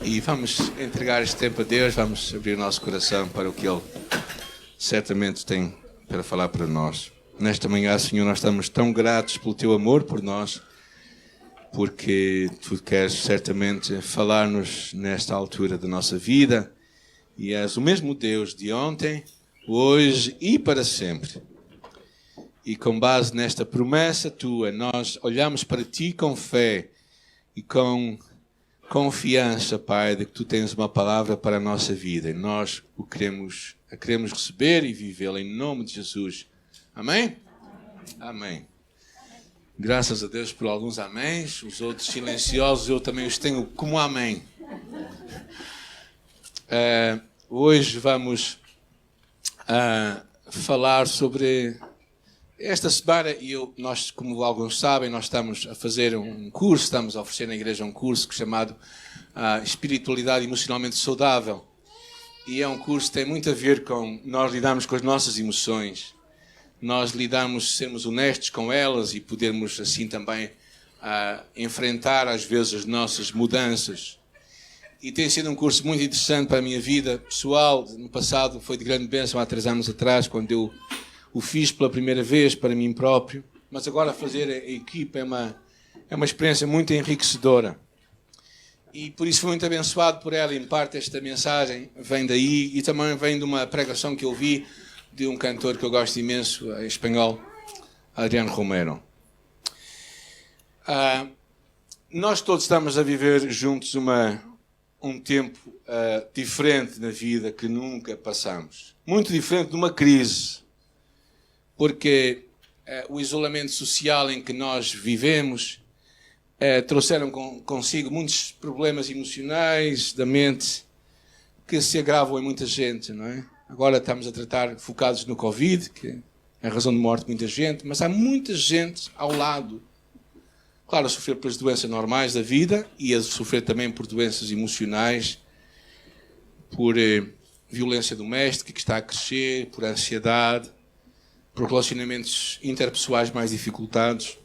E vamos entregar este tempo a Deus, vamos abrir o nosso coração para o que Ele certamente tem para falar para nós. Nesta manhã, Senhor, nós estamos tão gratos pelo Teu amor por nós, porque Tu queres certamente falar-nos nesta altura da nossa vida e és o mesmo Deus de ontem, hoje e para sempre. E com base nesta promessa Tua, nós olhamos para Ti com fé e com confiança, Pai, de que Tu tens uma palavra para a nossa vida. E nós a queremos receber e vivê-la em nome de Jesus. Amém? Amém. Graças a Deus por alguns améns. Os outros silenciosos eu também os tenho como amém. Hoje vamos falar sobre esta semana. Nós, como alguns sabem, nós estamos a fazer um curso, estamos a oferecer na igreja um curso chamado Espiritualidade Emocionalmente Saudável. E é um curso que tem muito a ver com nós lidarmos com as nossas emoções. Nós sermos honestos com elas e podermos assim também enfrentar às vezes as nossas mudanças. E tem sido um curso muito interessante para a minha vida pessoal. No passado foi de grande bênção, há 3 anos atrás, quando eu o fiz pela primeira vez para mim próprio. Mas agora fazer a equipa é uma experiência muito enriquecedora. E por isso fui muito abençoado por ela. Em parte esta mensagem vem daí e também vem de uma pregação que eu vi de um cantor que eu gosto imenso, em espanhol, Adriano Romero. Nós todos estamos a viver juntos um tempo diferente na vida que nunca passamos. Muito diferente de uma crise. Porque o isolamento social em que nós vivemos trouxeram consigo muitos problemas emocionais da mente que se agravam em muita gente, não é? Agora estamos a tratar focados no Covid, que é a razão de morte de muita gente, mas há muita gente ao lado, claro, a sofrer pelas doenças normais da vida e a sofrer também por doenças emocionais, por violência doméstica que está a crescer, por ansiedade, por relacionamentos interpessoais mais dificultados.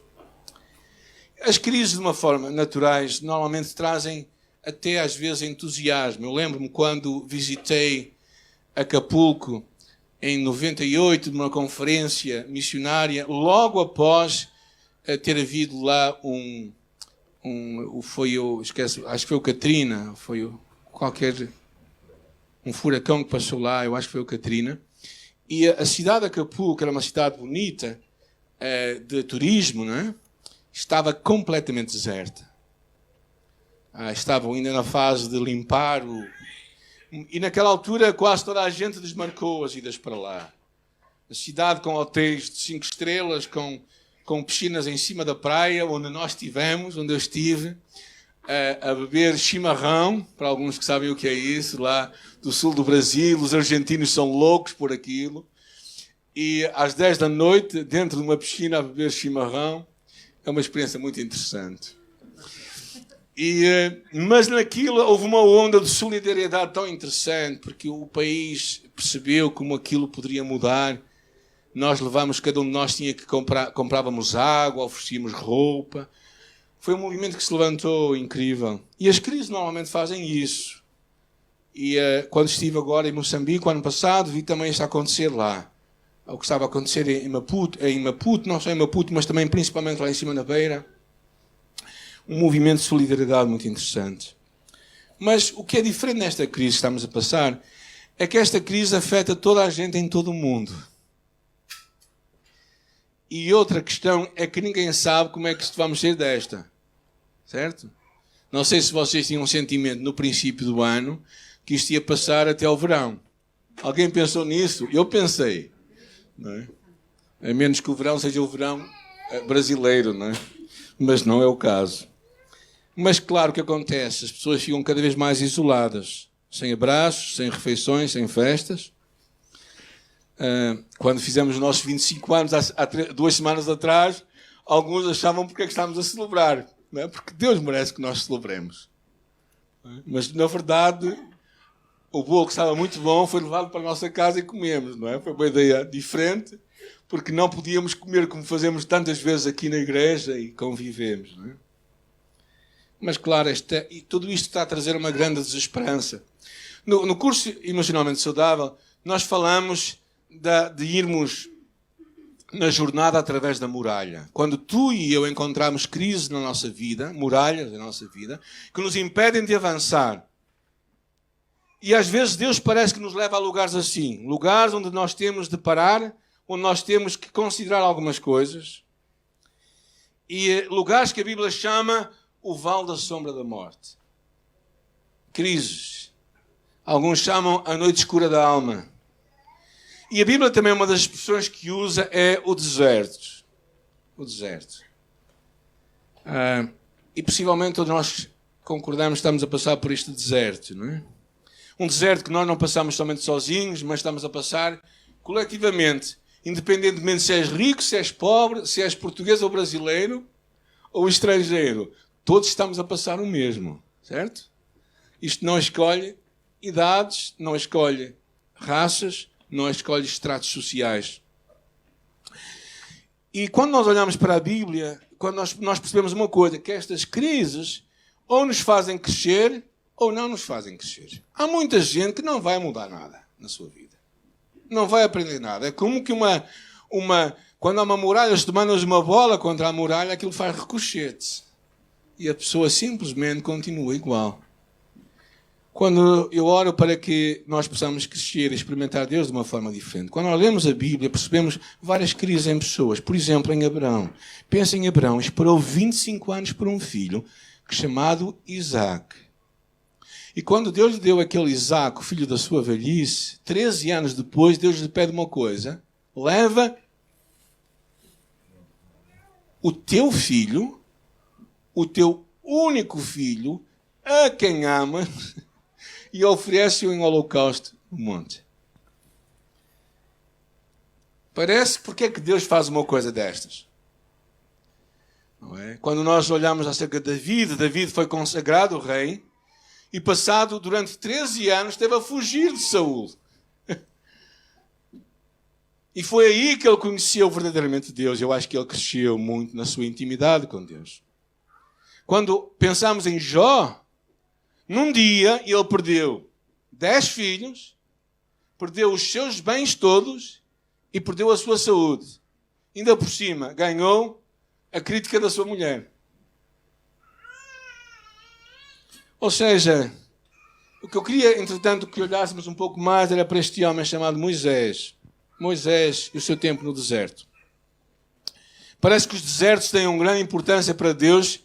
As crises, de uma forma naturais, normalmente trazem até às vezes entusiasmo. Eu lembro-me quando visitei Acapulco em 98, numa conferência missionária, logo após ter havido lá acho que foi o Katrina, um furacão que passou lá, eu acho que foi o Katrina. E a cidade de Acapulco, que era uma cidade bonita, de turismo, não é? Estava completamente deserta. Estavam ainda na fase de limpar E naquela altura quase toda a gente desmarcou as idas para lá. A cidade com hotéis de 5 estrelas, com piscinas em cima da praia, onde nós estivemos, onde eu estive, a beber chimarrão, para alguns que sabem o que é isso, lá do sul do Brasil. Os argentinos são loucos por aquilo. E às 10 da noite, dentro de uma piscina, a beber chimarrão, é uma experiência muito interessante. Mas naquilo houve uma onda de solidariedade tão interessante, porque o país percebeu como aquilo poderia mudar. Nós levámos, cada um de nós tinha que comprávamos água, oferecíamos roupa. Foi um movimento que se levantou incrível. E as crises normalmente fazem isso. E quando estive agora em Moçambique, ano passado, vi também isso acontecer lá. O que estava a acontecer em Maputo, não só em Maputo, mas também principalmente lá em cima na beira. Um movimento de solidariedade muito interessante. Mas o que é diferente nesta crise que estamos a passar é que esta crise afeta toda a gente em todo o mundo. E outra questão é que ninguém sabe como é que vamos sair desta. Certo? Não sei se vocês tinham um sentimento no princípio do ano que isto ia passar até ao verão. Alguém pensou nisso? Eu pensei. Não é? A menos que o verão seja o verão brasileiro, não é? Mas não é o caso. Mas claro que acontece, as pessoas ficam cada vez mais isoladas, sem abraços, sem refeições, sem festas. Quando fizemos os nossos 25 anos, há 2 semanas atrás, alguns achavam porque é que estávamos a celebrar, não é? Porque Deus merece que nós celebremos. Mas, na verdade, o bolo que estava muito bom foi levado para a nossa casa e comemos, não é? Foi uma ideia diferente, porque não podíamos comer como fazemos tantas vezes aqui na igreja e convivemos, não é? Mas claro, e tudo isto está a trazer uma grande desesperança. No curso Emocionalmente Saudável, nós falamos de irmos na jornada através da muralha. Quando tu e eu encontramos crises na nossa vida, muralhas na nossa vida, que nos impedem de avançar. E às vezes Deus parece que nos leva a lugares assim, lugares onde nós temos de parar, onde nós temos que considerar algumas coisas, e lugares que a Bíblia chama o vale da sombra da morte. Crises. Alguns chamam a noite escura da alma. E a Bíblia também, uma das expressões que usa é o deserto. O deserto. E possivelmente todos nós concordamos que estamos a passar por este deserto, não é? Um deserto que nós não passamos somente sozinhos, mas estamos a passar coletivamente, independentemente se és rico, se és pobre, se és português ou brasileiro ou estrangeiro. Todos estamos a passar o mesmo, certo? Isto não escolhe idades, não escolhe raças, não escolhe estratos sociais. E quando nós olhamos para a Bíblia, quando nós percebemos uma coisa, que estas crises ou nos fazem crescer ou não nos fazem crescer. Há muita gente que não vai mudar nada na sua vida. Não vai aprender nada. É como que quando há uma muralha, se tu mandas uma bola contra a muralha, aquilo faz ricochete. E a pessoa simplesmente continua igual. Quando eu oro para que nós possamos crescer e experimentar Deus de uma forma diferente, quando nós lemos a Bíblia, percebemos várias crises em pessoas. Por exemplo, em Abraão. Pensa em Abraão, esperou 25 anos por um filho chamado Isaac. E quando Deus lhe deu aquele Isaac, o filho da sua velhice, 13 anos depois, Deus lhe pede uma coisa. Leva o teu filho, o teu único filho, a quem ama, e oferece-o em holocausto no monte. Parece, porque é que Deus faz uma coisa destas? Não é? Quando nós olhamos acerca de David foi consagrado rei, e passado durante 13 anos esteve a fugir de Saul. E foi aí que ele conheceu verdadeiramente Deus. Eu acho que ele cresceu muito na sua intimidade com Deus. Quando pensamos em Jó, num dia ele perdeu 10 filhos, perdeu os seus bens todos e perdeu a sua saúde. Ainda por cima, ganhou a crítica da sua mulher. Ou seja, o que eu queria, entretanto, que olhássemos um pouco mais era para este homem chamado Moisés. Moisés e o seu tempo no deserto. Parece que os desertos têm uma grande importância para Deus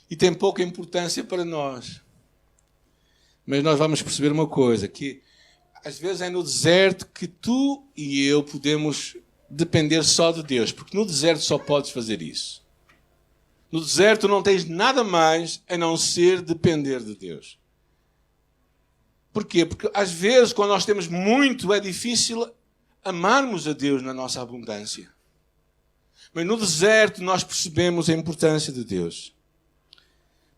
e têm pouca importância para nós. Mas nós vamos perceber uma coisa, que às vezes é no deserto que tu e eu podemos depender só de Deus, porque no deserto só podes fazer isso. No deserto não tens nada mais a não ser depender de Deus. Porquê? Porque às vezes, quando nós temos muito, é difícil amarmos a Deus na nossa abundância. Mas no deserto nós percebemos a importância de Deus.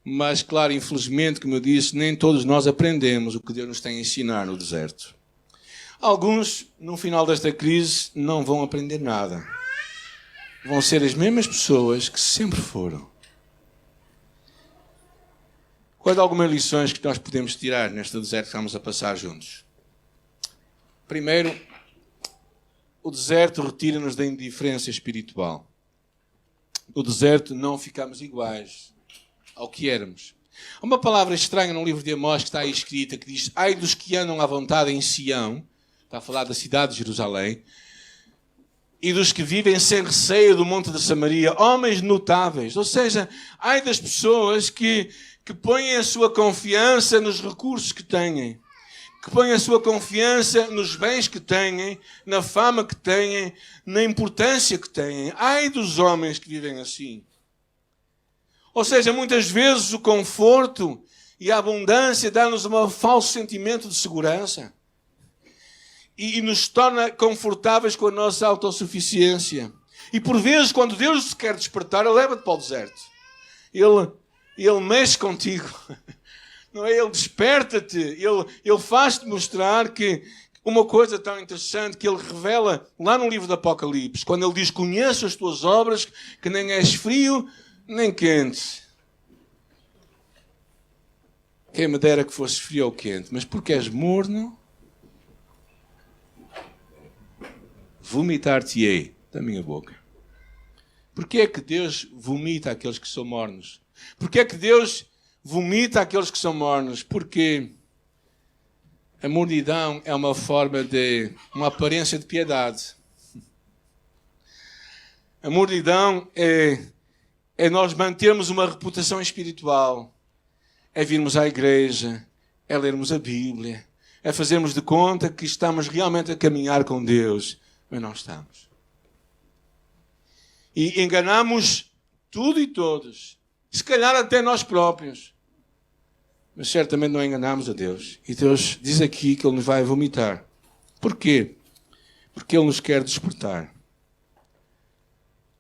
Mas, claro, infelizmente, como eu disse, nem todos nós aprendemos o que Deus nos tem a ensinar no deserto. Alguns, no final desta crise, não vão aprender nada. Vão ser as mesmas pessoas que sempre foram. Quais algumas lições que nós podemos tirar neste deserto que estamos a passar juntos? Primeiro, o deserto retira-nos da indiferença espiritual. No deserto não ficamos iguais ao que éramos. Há uma palavra estranha no livro de Amós que está aí escrita, que diz: ai dos que andam à vontade em Sião, está a falar da cidade de Jerusalém, e dos que vivem sem receio do monte de Samaria, homens notáveis. Ou seja, ai das pessoas que põem a sua confiança nos recursos que têm, que põem a sua confiança nos bens que têm, na fama que têm, na importância que têm. Ai dos homens que vivem assim. Ou seja, muitas vezes o conforto e a abundância dão-nos um falso sentimento de segurança e nos torna confortáveis com a nossa autossuficiência. E por vezes, quando Deus te quer despertar, Ele leva-te para o deserto. Ele mexe contigo. Não é? Ele desperta-te. Ele faz-te mostrar que uma coisa tão interessante que Ele revela lá no livro do Apocalipse, quando Ele diz: conheço as tuas obras, que nem és frio nem quente. quem me dera que fosse frio ou quente, mas porque és morno, vomitar-te-ei da minha boca. Porquê é que Deus vomita aqueles que são mornos? Porquê é que Deus vomita aqueles que são mornos? Porque a mornidão é uma forma de uma aparência de piedade. A mornidão é nós mantermos uma reputação espiritual, é virmos à igreja, é lermos a Bíblia, é fazermos de conta que estamos realmente a caminhar com Deus, mas não estamos. E enganamos tudo e todos, se calhar até nós próprios, mas certamente não enganamos a Deus. E Deus diz aqui que Ele nos vai vomitar. Porquê? Porque Ele nos quer despertar.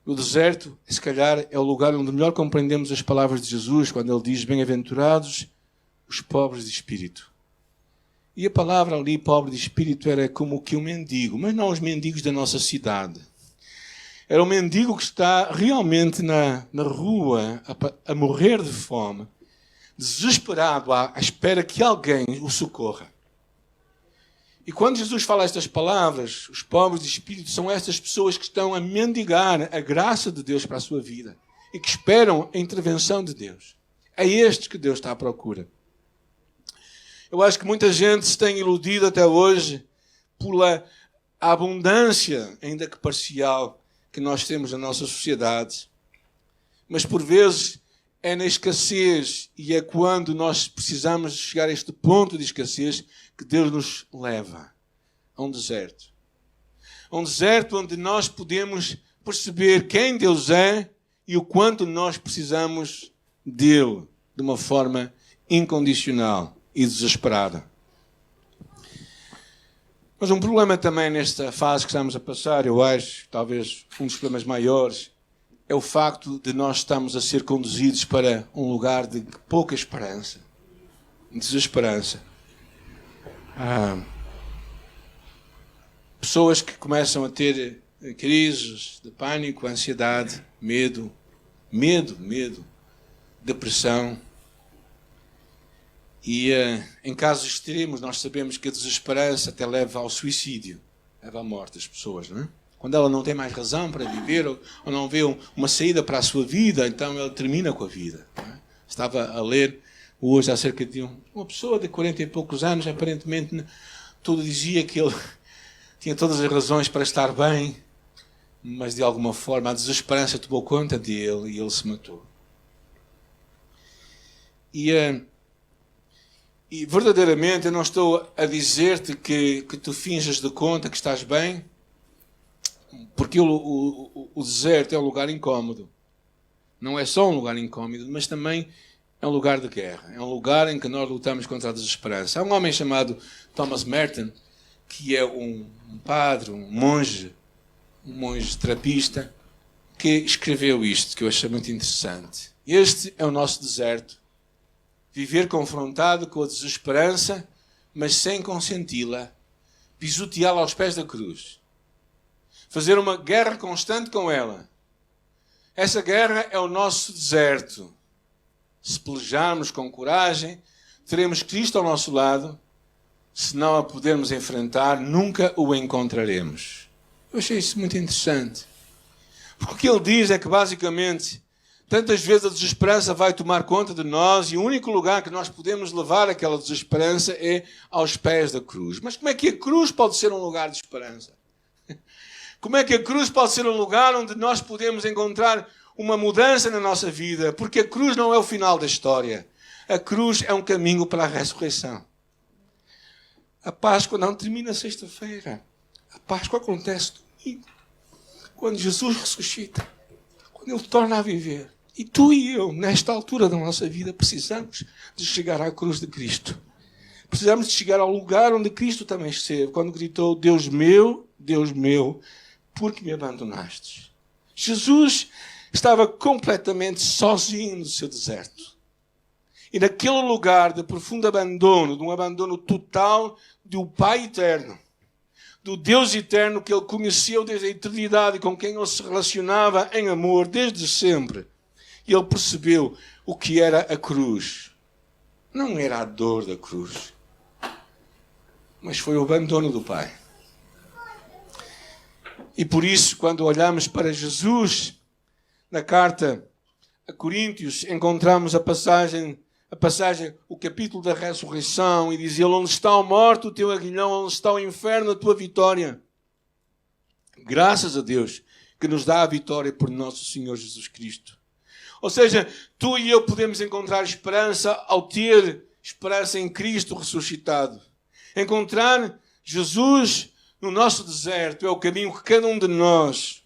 O deserto, se calhar, é o lugar onde melhor compreendemos as palavras de Jesus, quando Ele diz: bem-aventurados os pobres de espírito. E a palavra ali, pobre de espírito, era como que um mendigo, mas não os mendigos da nossa cidade. Era um mendigo que está realmente na rua, a morrer de fome, desesperado, à espera que alguém o socorra. E quando Jesus fala estas palavras, os pobres de espírito são estas pessoas que estão a mendigar a graça de Deus para a sua vida e que esperam a intervenção de Deus. É estes que Deus está à procura. Eu acho que muita gente se tem iludido até hoje pela abundância, ainda que parcial, que nós temos na nossa sociedade. Mas por vezes é na escassez e é quando nós precisamos chegar a este ponto de escassez que Deus nos leva a um deserto. A um deserto onde nós podemos perceber quem Deus é e o quanto nós precisamos dele de uma forma incondicional e desesperada. Mas um problema também nesta fase que estamos a passar, eu acho, talvez um dos problemas maiores, é o facto de nós estarmos a ser conduzidos para um lugar de pouca esperança, desesperança. Pessoas que começam a ter crises de pânico, ansiedade, medo, depressão. E em casos extremos nós sabemos que a desesperança até leva ao suicídio, leva à morte das pessoas, não é? Quando ela não tem mais razão para viver ou não vê uma saída para a sua vida, então ela termina com a vida. Não é? Estava a ler hoje acerca de uma pessoa de 40 e poucos anos, aparentemente tudo dizia que ele tinha todas as razões para estar bem, mas de alguma forma a desesperança tomou conta dele e ele se matou. E verdadeiramente eu não estou a dizer-te que tu finjas de conta que estás bem, porque o deserto é um lugar incómodo. Não é só um lugar incómodo, mas também é um lugar de guerra. É um lugar em que nós lutamos contra a desesperança. Há um homem chamado Thomas Merton, que é um padre, um monge terapista, que escreveu isto, que eu achei muito interessante. Este é o nosso deserto. Viver confrontado com a desesperança, mas sem consenti-la. Pisoteá-la aos pés da cruz. Fazer uma guerra constante com ela. Essa guerra é o nosso deserto. Se pelejarmos com coragem, teremos Cristo ao nosso lado. Se não a pudermos enfrentar, nunca o encontraremos. Eu achei isso muito interessante. Porque o que ele diz é que, basicamente, tantas vezes a desesperança vai tomar conta de nós e o único lugar que nós podemos levar aquela desesperança é aos pés da cruz. Mas como é que a cruz pode ser um lugar de esperança? Como é que a cruz pode ser um lugar onde nós podemos encontrar uma mudança na nossa vida? Porque a cruz não é o final da história. A cruz é um caminho para a ressurreição. A Páscoa não termina sexta-feira. A Páscoa acontece domingo. Quando Jesus ressuscita. Quando Ele torna a viver. E tu e eu, nesta altura da nossa vida, precisamos de chegar à cruz de Cristo. Precisamos de chegar ao lugar onde Cristo também esteve. Quando gritou: Deus meu, por que me abandonaste? Jesus estava completamente sozinho no seu deserto. E naquele lugar de profundo abandono, de um abandono total do Pai eterno, do Deus eterno que ele conheceu desde a eternidade e com quem ele se relacionava em amor desde sempre, ele percebeu o que era a cruz. não era a dor da cruz, mas foi o abandono do Pai. E por isso, quando olhamos para Jesus, na carta a Coríntios, encontramos a passagem, o capítulo da ressurreição, e diz ele: onde está a morte, o teu aguilhão, onde está o inferno, a tua vitória. Graças a Deus que nos dá a vitória por nosso Senhor Jesus Cristo. Ou seja, tu e eu podemos encontrar esperança ao ter esperança em Cristo ressuscitado. Encontrar Jesus no nosso deserto é o caminho que cada um de nós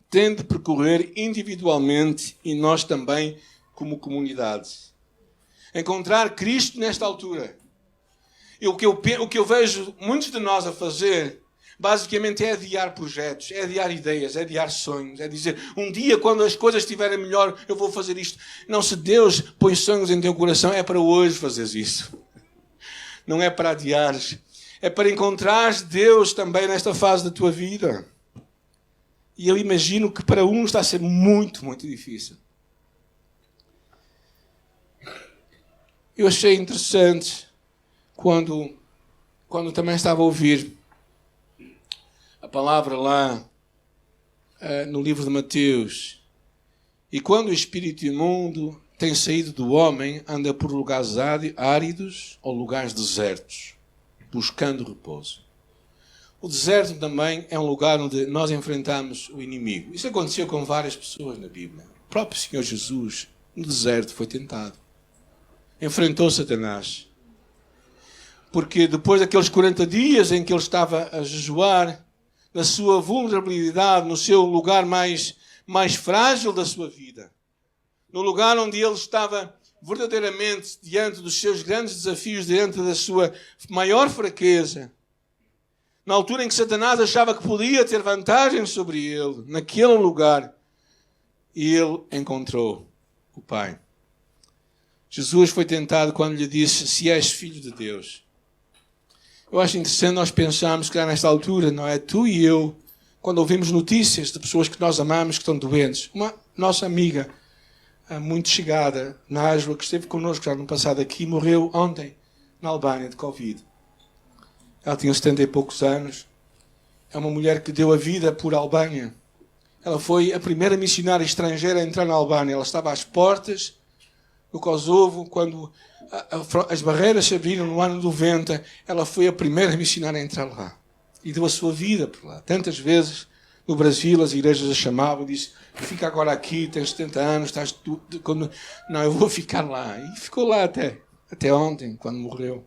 tem de percorrer individualmente e nós também como comunidade. Encontrar Cristo nesta altura. E o que eu vejo muitos de nós a fazer, basicamente, é adiar projetos, é adiar ideias, é adiar sonhos, é dizer, um dia quando as coisas estiverem melhor, eu vou fazer isto. Não, se Deus põe sonhos em teu coração, é para hoje fazeres isso. Não é para adiares. É para encontrares Deus também nesta fase da tua vida. E eu imagino que para uns está a ser muito, muito difícil. Eu achei interessante quando também estava a ouvir a palavra lá no livro de Mateus. E quando o espírito imundo tem saído do homem, anda por lugares áridos ou lugares desertos, buscando repouso. O deserto também é um lugar onde nós enfrentamos o inimigo. Isso aconteceu com várias pessoas na Bíblia. O próprio Senhor Jesus, no deserto, foi tentado. Enfrentou Satanás. Porque depois daqueles 40 dias em que ele estava a jejuar, na sua vulnerabilidade, no seu lugar mais frágil da sua vida, no lugar onde ele estava verdadeiramente diante dos seus grandes desafios, diante da sua maior fraqueza, na altura em que Satanás achava que podia ter vantagem sobre ele, naquele lugar, ele encontrou o Pai. Jesus foi tentado quando lhe disse: se és filho de Deus. Eu acho interessante nós pensarmos que nesta altura, não é? Tu e eu, quando ouvimos notícias de pessoas que nós amamos que estão doentes, uma nossa amiga muito chegada, Nájua, que esteve connosco já no passado aqui, morreu ontem na Albânia de Covid. Ela tinha 70 e poucos anos. É uma mulher que deu a vida por Albânia. Ela foi a primeira missionária estrangeira a entrar na Albânia. Ela estava às portas do Kosovo, quando as barreiras se abriram no ano 90. Ela foi a primeira missionária a entrar lá. E deu a sua vida por lá. Tantas vezes, no Brasil, as igrejas a chamavam e disse: fica agora aqui, tens 70 anos, estás... Não, eu vou ficar lá. E ficou lá até ontem, quando morreu.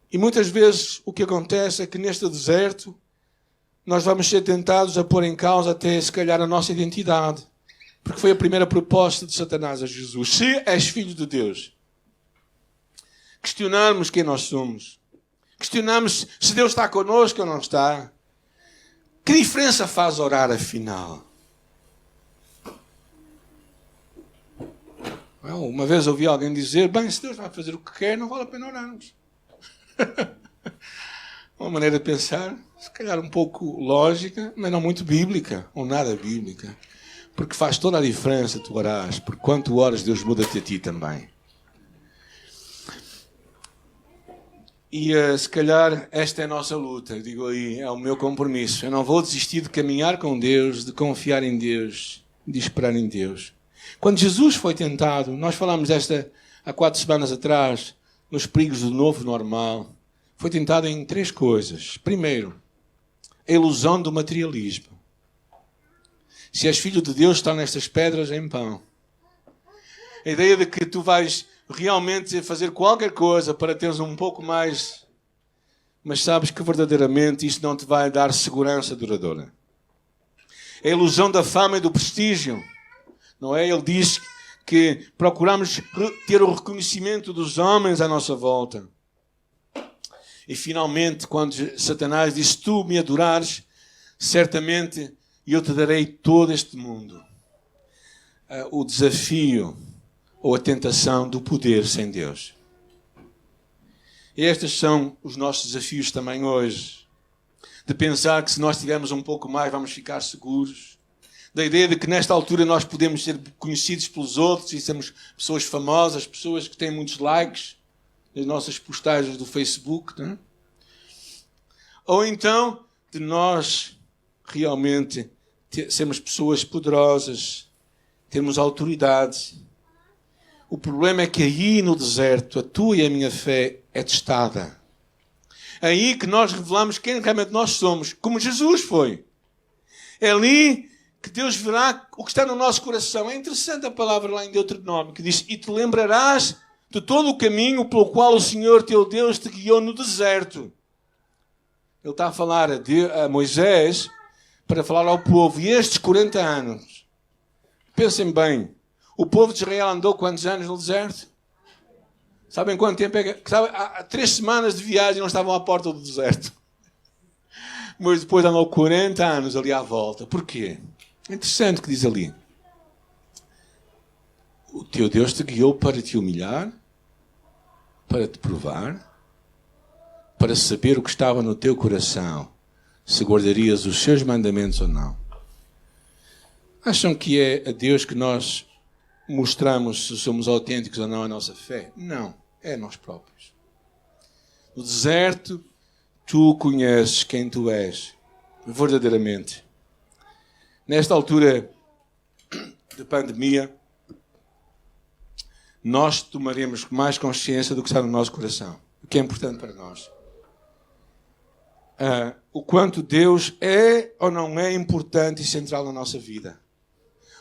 E muitas vezes o que acontece é que neste deserto nós vamos ser tentados a pôr em causa até, se calhar, a nossa identidade. Porque foi a primeira proposta de Satanás a Jesus. Se és filho de Deus, questionarmos quem nós somos. Questionarmos se Deus está connosco ou não está. Que diferença faz orar, afinal? Uma vez ouvi alguém dizer: bem, se Deus vai fazer o que quer, não vale a pena orarmos. Uma maneira de pensar, se calhar um pouco lógica, mas não muito bíblica, ou nada bíblica. Porque faz toda a diferença tu orares, porque quando tu oras, Deus muda-te a ti também. E se calhar esta é a nossa luta, eu digo aí, é o meu compromisso. Eu não vou desistir de caminhar com Deus, de confiar em Deus, de esperar em Deus. Quando Jesus foi tentado, nós falámos desta há 4 semanas atrás, nos perigos do novo normal, foi tentado em 3 coisas. Primeiro, a ilusão do materialismo. Se és filho de Deus, está nestas pedras em pão. A ideia de que tu vais realmente fazer qualquer coisa para teres um pouco mais, mas sabes que verdadeiramente isto não te vai dar segurança duradoura. A ilusão da fama e do prestígio, não é? Ele diz que procuramos ter o reconhecimento dos homens à nossa volta. E finalmente, quando Satanás diz: se tu me adorares, certamente eu te darei todo este mundo. O desafio ou a tentação do poder sem Deus. E estes são os nossos desafios também hoje. De pensar que se nós tivermos um pouco mais, vamos ficar seguros. da ideia de que nesta altura nós podemos ser conhecidos pelos outros e sermos pessoas famosas, pessoas que têm muitos likes nas nossas postagens do Facebook, não é? Ou então de nós realmente sermos pessoas poderosas, termos autoridade. O problema é que aí no deserto a tua e a minha fé é testada. É aí que nós revelamos quem realmente nós somos, como Jesus foi. É ali que Deus verá o que está no nosso coração. É interessante a palavra lá em Deuteronômio, que diz: e te lembrarás de todo o caminho pelo qual o Senhor teu Deus te guiou no deserto. Ele está a falar a Moisés para falar ao povo. E estes 40 anos, pensem bem, o povo de Israel andou quantos anos no deserto? Sabem quanto tempo é que... Há 3 semanas de viagem não estavam à porta do deserto. Mas depois andou 40 anos ali à volta. Porquê? É interessante o que diz ali. O teu Deus te guiou para te humilhar, para te provar, para saber o que estava no teu coração, se guardarias os seus mandamentos ou não. Acham que é a Deus que nós mostramos se somos autênticos ou não a nossa fé? Não, é nós próprios. No deserto, tu conheces quem tu és, verdadeiramente. Nesta altura de pandemia, nós tomaremos mais consciência do que está no nosso coração, o que é importante para nós. O quanto Deus é ou não é importante e central na nossa vida.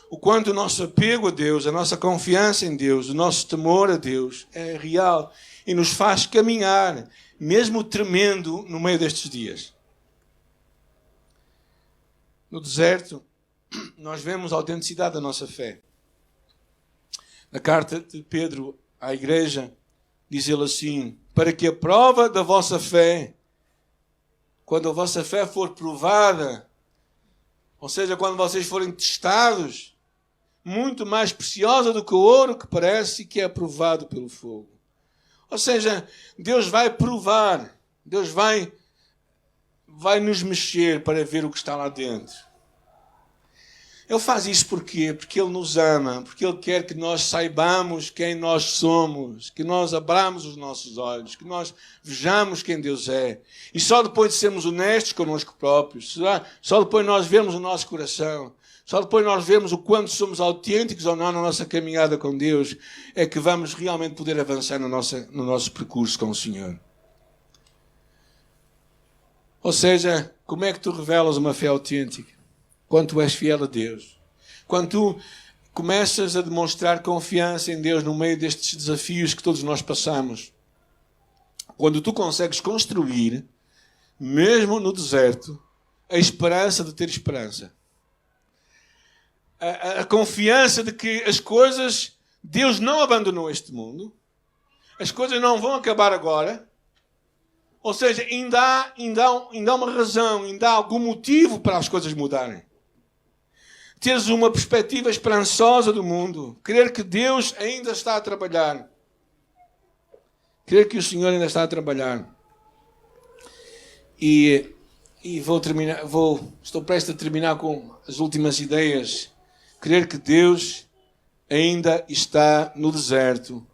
O quanto o nosso apego a Deus, a nossa confiança em Deus, o nosso temor a Deus é real e nos faz caminhar, mesmo tremendo, no meio destes dias. No deserto, nós vemos a autenticidade da nossa fé. Na carta de Pedro à igreja, diz ele assim: para que a prova da vossa fé, quando a vossa fé for provada, ou seja, quando vocês forem testados, muito mais preciosa do que o ouro que parece e que é aprovado pelo fogo. Ou seja, Deus vai provar, Deus vai nos mexer para ver o que está lá dentro. Ele faz isso porquê? Porque Ele nos ama, porque Ele quer que nós saibamos quem nós somos, que nós abramos os nossos olhos, que nós vejamos quem Deus é. E só depois de sermos honestos connosco próprios, só depois de nós vermos o nosso coração, só depois de nós vermos o quanto somos autênticos ou não na nossa caminhada com Deus, é que vamos realmente poder avançar no nosso percurso com o Senhor. Ou seja, como é que tu revelas uma fé autêntica? Quando tu és fiel a Deus. Quando tu começas a demonstrar confiança em Deus no meio destes desafios que todos nós passamos. Quando tu consegues construir, mesmo no deserto, a esperança de ter esperança. A confiança de que as coisas... Deus não abandonou este mundo. As coisas não vão acabar agora. Ou seja, ainda há uma razão, ainda há algum motivo para as coisas mudarem. Teres uma perspectiva esperançosa do mundo. Crer que Deus ainda está a trabalhar. Crer que o Senhor ainda está a trabalhar. E estou prestes a terminar com as últimas ideias. Crer que Deus ainda está no deserto,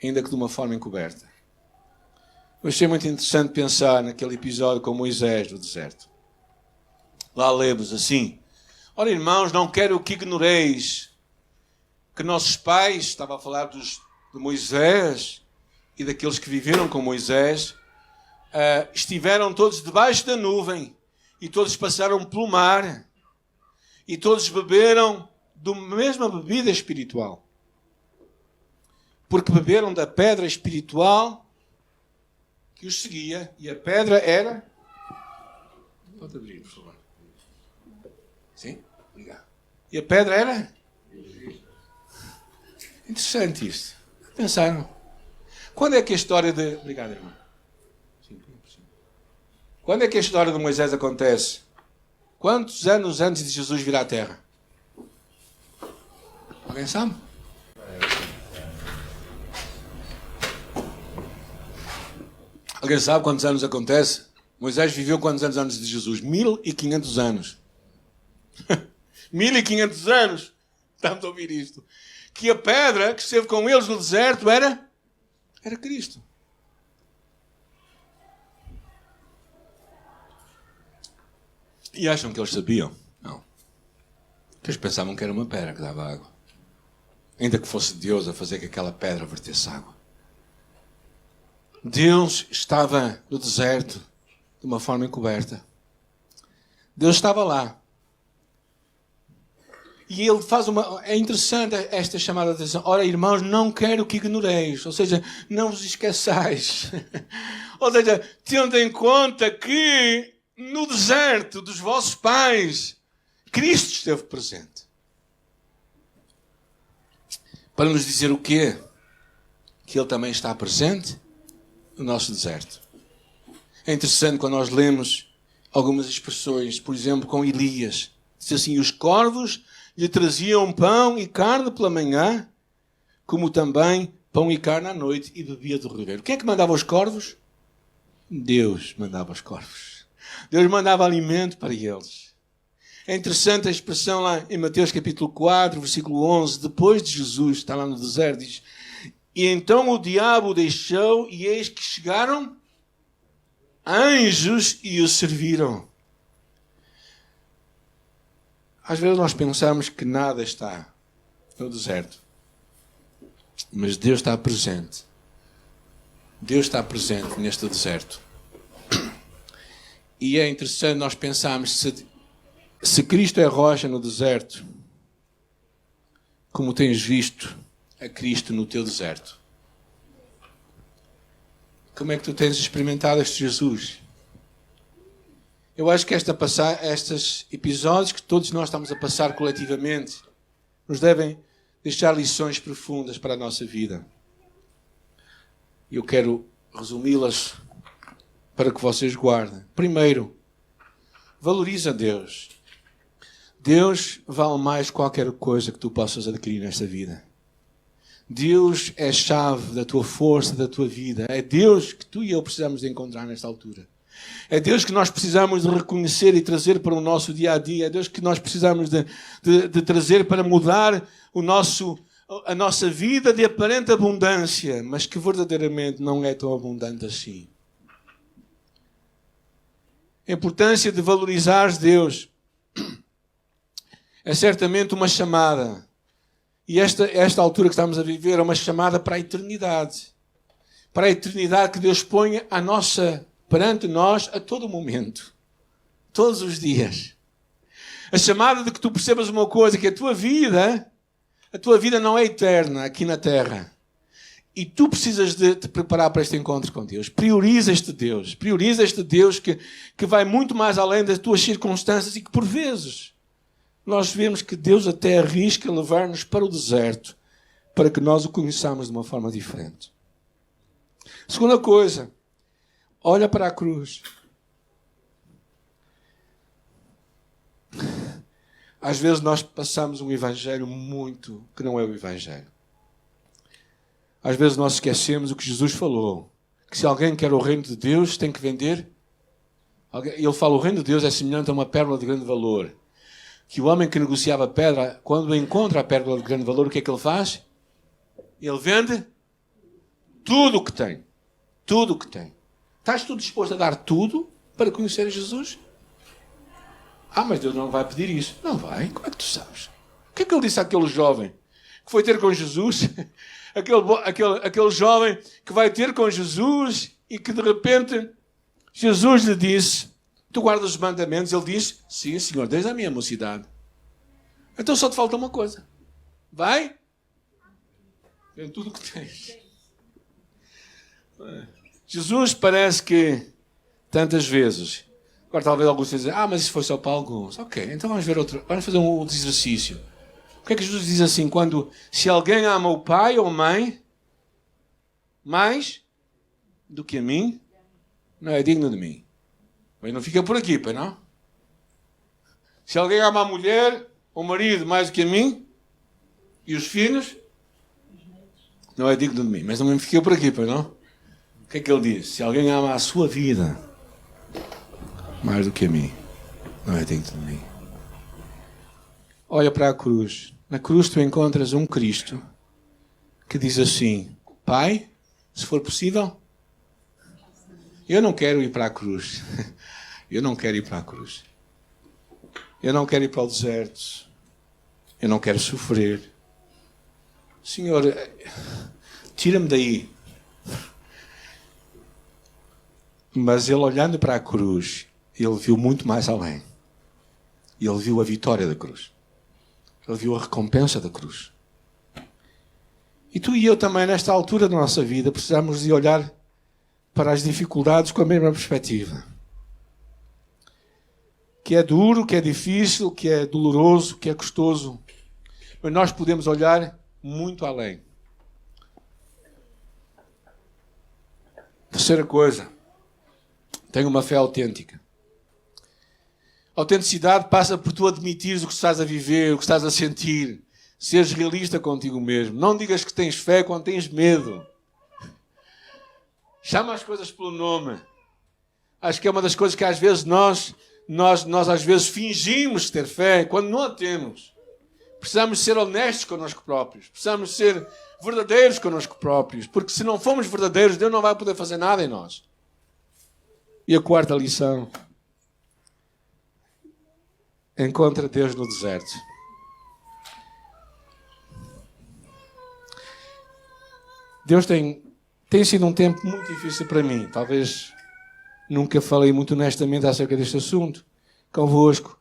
ainda que de uma forma encoberta. Eu achei muito interessante pensar naquele episódio com Moisés no deserto. Lá lemos assim: ora, irmãos, não quero que ignoreis que nossos pais, estava a falar de Moisés e daqueles que viveram com Moisés, estiveram todos debaixo da nuvem e todos passaram pelo mar e todos beberam da mesma bebida espiritual. Porque beberam da pedra espiritual que os seguia, e a pedra era... Pode abrir, por favor. Sim? Obrigado. E a pedra era? Interessante isto. Pensaram. Quando é que a história de... Obrigado, irmão. Quando é que a história de Moisés acontece? Quantos anos antes de Jesus vir à Terra? Alguém sabe? Alguém sabe quantos anos acontece? Moisés viveu quantos anos antes de Jesus? 1500 anos. 1500 anos, estamos a ouvir isto, que a pedra que esteve com eles no deserto era Cristo. E acham que eles sabiam? Não. Que eles pensavam que era uma pedra que dava água. Ainda que fosse Deus a fazer que aquela pedra vertesse água. Deus estava no deserto de uma forma encoberta. Deus estava lá. E ele faz uma... É interessante esta chamada de atenção. Ora, irmãos, não quero que ignoreis. Ou seja, não vos esqueçais. Ou seja, tendo em conta que no deserto dos vossos pais, Cristo esteve presente. Para nos dizer o quê? Que Ele também está presente no nosso deserto. É interessante quando nós lemos algumas expressões, por exemplo, com Elias. Diz assim, os corvos lhe traziam pão e carne pela manhã, como também pão e carne à noite, e bebia do ribeiro. Quem é que mandava os corvos? Deus mandava os corvos. Deus mandava alimento para eles. É interessante a expressão lá em Mateus capítulo 4, versículo 11, depois de Jesus, está lá no deserto, diz, e então o diabo o deixou, e eis que chegaram anjos e o serviram. Às vezes nós pensamos que nada está no deserto. Mas Deus está presente. Deus está presente neste deserto. E é interessante nós pensarmos se Cristo é rocha no deserto, como tens visto a Cristo no teu deserto. Como é que tu tens experimentado este Jesus? Eu acho que estes episódios que todos nós estamos a passar coletivamente nos devem deixar lições profundas para a nossa vida. Eu quero resumi-las para que vocês guardem. Primeiro, valoriza Deus. Deus vale mais que qualquer coisa que tu possas adquirir nesta vida. Deus é a chave da tua força, da tua vida. É Deus que tu e eu precisamos de encontrar nesta altura. É Deus que nós precisamos de reconhecer e trazer para o nosso dia-a-dia. É Deus que nós precisamos de trazer para mudar a nossa vida de aparente abundância, mas que verdadeiramente não é tão abundante assim. A importância de valorizar Deus é certamente uma chamada. E esta altura que estamos a viver é uma chamada para a eternidade. Para a eternidade que Deus põe perante nós a todo momento. Todos os dias. A chamada de que tu percebas uma coisa, que a tua vida não é eterna aqui na terra. E tu precisas de te preparar para este encontro com Deus. Prioriza este Deus. Prioriza este Deus que vai muito mais além das tuas circunstâncias e que por vezes nós vemos que Deus até arrisca levar-nos para o deserto para que nós o conheçamos de uma forma diferente. Segunda coisa, olha para a cruz. Às vezes nós passamos um evangelho muito que não é o evangelho. Às vezes nós esquecemos o que Jesus falou. Que se alguém quer o reino de Deus, tem que vender. Ele fala, o reino de Deus é semelhante a uma pérola de grande valor. Que o homem que negociava a pedra, quando encontra a pérola de grande valor, o que é que ele faz? Ele vende tudo o que tem. Tudo o que tem. Estás tu disposto a dar tudo para conhecer Jesus? Mas Deus não vai pedir isso. Não vai? Como é que tu sabes? O que é que ele disse àquele jovem que foi ter com Jesus? Aquele jovem que vai ter com Jesus e que de repente Jesus lhe disse, tu guardas os mandamentos? Ele diz, sim, Senhor, desde a minha mocidade. Então só te falta uma coisa. Vai. Vende tudo o que tens. Jesus parece que tantas vezes... Agora talvez alguns dizem, mas isso foi só para alguns. Ok, então vamos fazer um outro exercício. O que é que Jesus diz assim? Se alguém ama o pai ou a mãe mais do que a mim, não é digno de mim. Mas não fica por aqui, pai, não? Se alguém ama a mulher ou o marido mais do que a mim e os filhos, não é digno de mim. Mas não fica por aqui, pai, não? O que é que ele diz? Se alguém ama a sua vida mais do que a mim, não é digno de mim. olha para a cruz. Na cruz tu encontras um Cristo que diz assim: Pai, se for possível, eu não quero ir para a cruz. Eu não quero ir para a cruz. Eu não quero ir para o deserto. Eu não quero sofrer. Senhor, tira-me daí. Mas ele, olhando para a cruz, ele viu muito mais além. Ele viu a vitória da cruz. Ele viu a recompensa da cruz. E tu e eu também, nesta altura da nossa vida, precisamos de olhar para as dificuldades com a mesma perspectiva. Que é duro, que é difícil, que é doloroso, que é custoso. Mas nós podemos olhar muito além. Terceira coisa. Tenha uma fé autêntica. A autenticidade passa por tu admitires o que estás a viver, o que estás a sentir. Seres realista contigo mesmo. Não digas que tens fé quando tens medo. Chama as coisas pelo nome. Acho que é uma das coisas que às vezes nós às vezes fingimos ter fé quando não a temos. Precisamos ser honestos connosco próprios. Precisamos ser verdadeiros connosco próprios. Porque se não formos verdadeiros, Deus não vai poder fazer nada em nós. E a quarta lição. Encontra Deus no deserto. Deus tem sido um tempo muito difícil para mim. Talvez nunca falei muito honestamente acerca deste assunto convosco.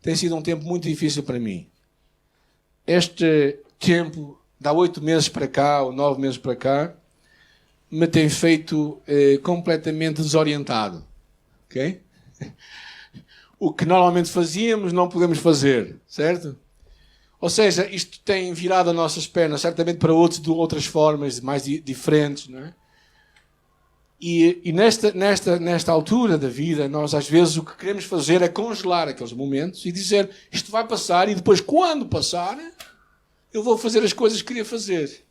Tem sido um tempo muito difícil para mim. Este tempo, de há 8 meses para cá, ou 9 meses para cá, me tem feito completamente desorientado. Ok? O que normalmente fazíamos, não podemos fazer. Certo? Ou seja, isto tem virado as nossas pernas, certamente para outros de outras formas, mais diferentes, não é? E nesta altura da vida, nós às vezes o que queremos fazer é congelar aqueles momentos e dizer, isto vai passar e depois, quando passar, eu vou fazer as coisas que queria fazer.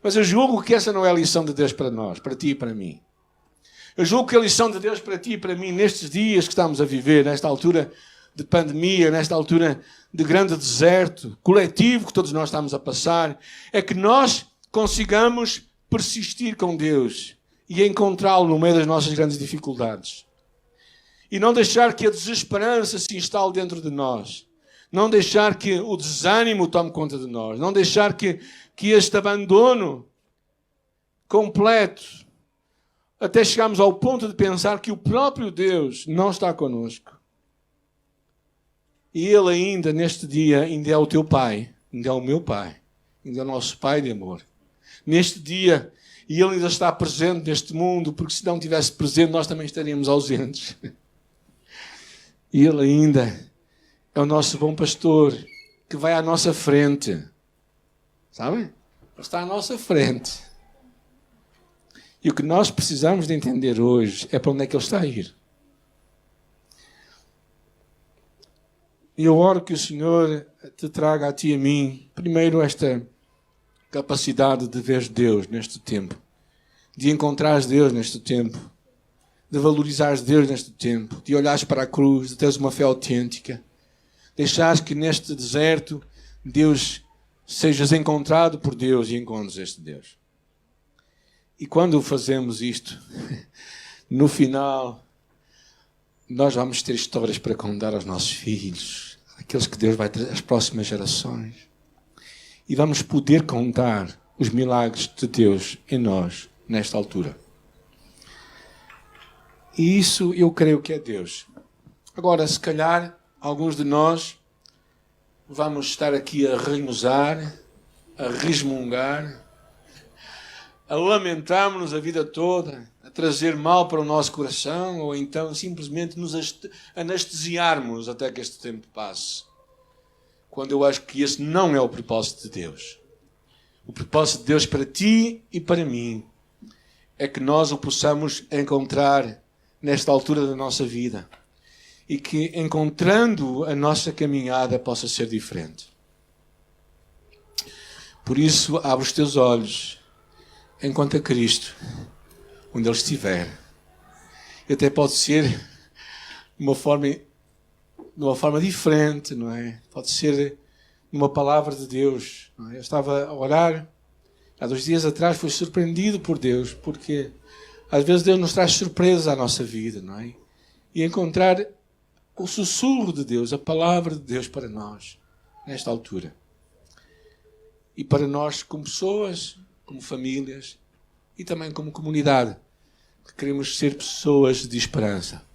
Mas eu julgo que essa não é a lição de Deus para nós, para ti e para mim. Eu julgo que a lição de Deus para ti e para mim, nestes dias que estamos a viver, nesta altura de pandemia, nesta altura de grande deserto coletivo que todos nós estamos a passar, é que nós consigamos persistir com Deus e encontrá-lo no meio das nossas grandes dificuldades. E não deixar que a desesperança se instale dentro de nós. Não deixar que o desânimo tome conta de nós. Não deixar que este abandono completo, até chegarmos ao ponto de pensar que o próprio Deus não está connosco. E Ele ainda, neste dia, ainda é o teu Pai, ainda é o meu Pai, ainda é o nosso Pai de amor. Neste dia, e Ele ainda está presente neste mundo, porque se não estivesse presente, nós também estaríamos ausentes. E Ele ainda é o nosso bom pastor, que vai à nossa frente. Sabem? Ele está à nossa frente. E o que nós precisamos de entender hoje é para onde é que Ele está a ir. E eu oro que o Senhor te traga a ti e a mim, primeiro, esta capacidade de ver Deus neste tempo, de encontrares Deus neste tempo, de valorizares Deus neste tempo, de olhares para a cruz, de teres uma fé autêntica, deixares que neste deserto Deus sejas encontrado por Deus e encontres este Deus. E quando fazemos isto, no final, nós vamos ter histórias para contar aos nossos filhos, aqueles que Deus vai trazer às próximas gerações. E vamos poder contar os milagres de Deus em nós, nesta altura. E isso eu creio que é Deus. Agora, se calhar, alguns de nós vamos estar aqui a remusar, a resmungar, a lamentarmos-nos a vida toda, a trazer mal para o nosso coração, ou então simplesmente nos anestesiarmos até que este tempo passe. Quando eu acho que esse não é o propósito de Deus. O propósito de Deus para ti e para mim é que nós o possamos encontrar nesta altura da nossa vida e que, encontrando a nossa caminhada, possa ser diferente. Por isso, abre os teus olhos, encontra Cristo, onde Ele estiver. E até pode ser uma forma de uma forma diferente, não é? Pode ser numa palavra de Deus. Não é? Eu estava a orar, há 2 dias atrás, fui surpreendido por Deus, porque às vezes Deus nos traz surpresa à nossa vida, não é? E encontrar o sussurro de Deus, a palavra de Deus para nós, nesta altura. E para nós, como pessoas, como famílias e também como comunidade, que queremos ser pessoas de esperança.